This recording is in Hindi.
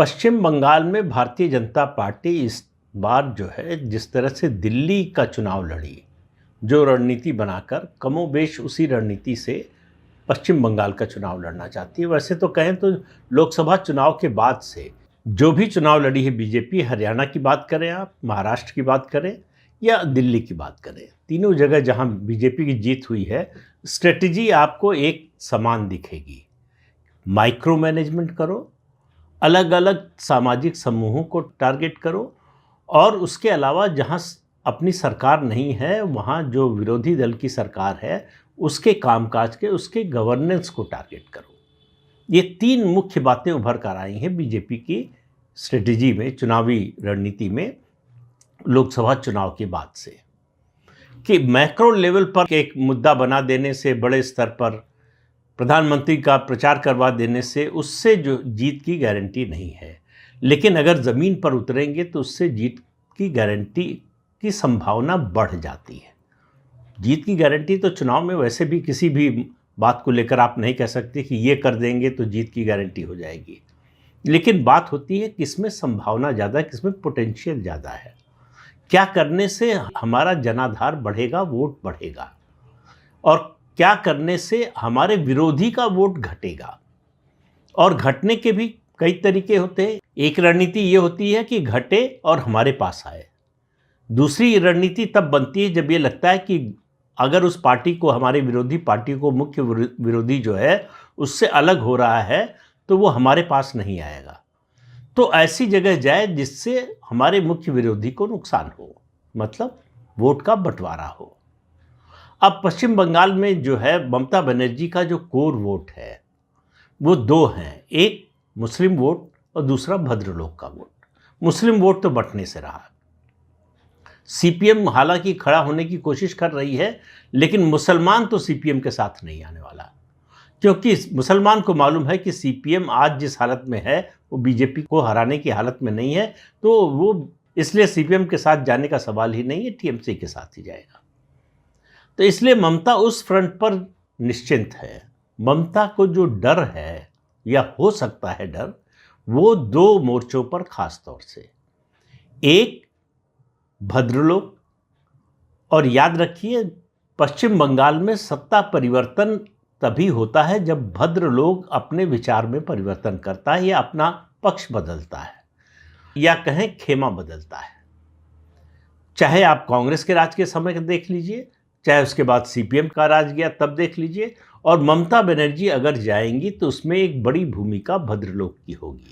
पश्चिम बंगाल में भारतीय जनता पार्टी इस बार जो है जिस तरह से दिल्ली का चुनाव लड़ी, जो रणनीति बनाकर कमोबेश उसी रणनीति से पश्चिम बंगाल का चुनाव लड़ना चाहती है। वैसे तो कहें तो लोकसभा चुनाव के बाद से जो भी चुनाव लड़ी है बीजेपी, हरियाणा की बात करें आप, महाराष्ट्र की बात करें या दिल्ली की बात करें, तीनों जगह जहां बीजेपी की जीत हुई है, स्ट्रेटजी आपको एक समान दिखेगी। माइक्रो मैनेजमेंट करो, अलग अलग सामाजिक समूहों को टारगेट करो, और उसके अलावा जहां अपनी सरकार नहीं है वहां जो विरोधी दल की सरकार है उसके कामकाज के, उसके गवर्नेंस को टारगेट करो। ये तीन मुख्य बातें उभर कर आई हैं बीजेपी की स्ट्रेटजी में, चुनावी रणनीति में लोकसभा चुनाव के बाद से, कि मैक्रो लेवल पर एक मुद्दा बना देने से, बड़े स्तर पर प्रधानमंत्री का प्रचार करवा देने से उससे जो जीत की गारंटी नहीं है, लेकिन अगर ज़मीन पर उतरेंगे तो उससे जीत की गारंटी की संभावना बढ़ जाती है। जीत की गारंटी तो चुनाव में वैसे भी किसी भी बात को लेकर आप नहीं कह सकते कि ये कर देंगे तो जीत की गारंटी हो जाएगी, लेकिन बात होती है किसमें संभावना ज़्यादा है, किसमें पोटेंशियल ज़्यादा है, क्या करने से हमारा जनाधार बढ़ेगा, वोट बढ़ेगा, और क्या करने से हमारे विरोधी का वोट घटेगा। और घटने के भी कई तरीके होते हैं। एक रणनीति ये होती है कि घटे और हमारे पास आए। दूसरी रणनीति तब बनती है जब ये लगता है कि अगर उस पार्टी को, हमारे विरोधी पार्टी को, मुख्य विरोधी जो है उससे अलग हो रहा है तो वो हमारे पास नहीं आएगा, तो ऐसी जगह जाए जिससे हमारे मुख्य विरोधी को नुकसान हो, मतलब वोट का बंटवारा हो। अब पश्चिम बंगाल में जो है ममता बनर्जी का जो कोर वोट है वो दो हैं, एक मुस्लिम वोट और दूसरा भद्रलोक का वोट। मुस्लिम वोट तो बंटने से रहा। सीपीएम हालांकि खड़ा होने की कोशिश कर रही है, लेकिन मुसलमान तो सीपीएम के साथ नहीं आने वाला, क्योंकि मुसलमान को मालूम है कि सीपीएम आज जिस हालत में है वो बीजेपी को हराने की हालत में नहीं है, तो वो इसलिए सीपीएम के साथ जाने का सवाल ही नहीं है, टीएमसी के साथ ही जाएगा। तो इसलिए ममता उस फ्रंट पर निश्चिंत है। ममता को जो डर है या हो सकता है डर, वो दो मोर्चों पर खास तौर से, एक भद्रलोक, और याद रखिए पश्चिम बंगाल में सत्ता परिवर्तन तभी होता है जब भद्रलोक अपने विचार में परिवर्तन करता है या अपना पक्ष बदलता है, या कहें खेमा बदलता है। चाहे आप कांग्रेस के राज के समय देख लीजिए, चाहे उसके बाद सीपीएम का राज गया तब देख लीजिए, और ममता बनर्जी अगर जाएंगी तो उसमें एक बड़ी भूमिका भद्रलोक की होगी।